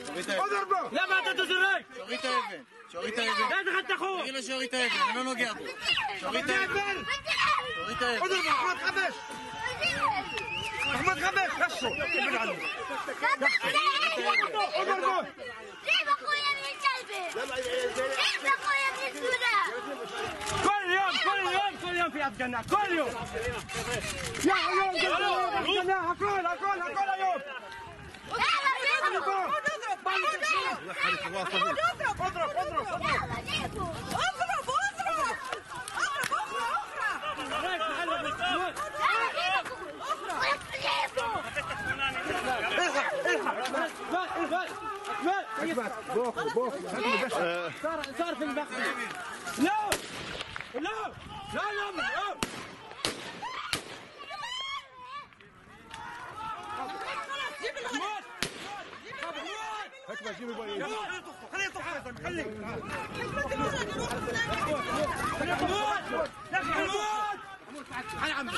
اضربه. لا ما تزرق. שורית האבן. שורית האבן. لا تغطى اخوه. תראי לשורית האבן, אני לא נוגע בו. שורית האבן. שורית האבן. اضربه احمد خبش. احمد خبش خشه. ابعد عنه. اضربه. جيب اخويا من الكلبة. جيب اخويا من السودان. كل يوم في افغانات كل يوم. لا اليوم هكول اليوم. صار في البحر. لا لا لا لا هكذا جيب الباقي. خليه يطخ خليه. تعال عمي.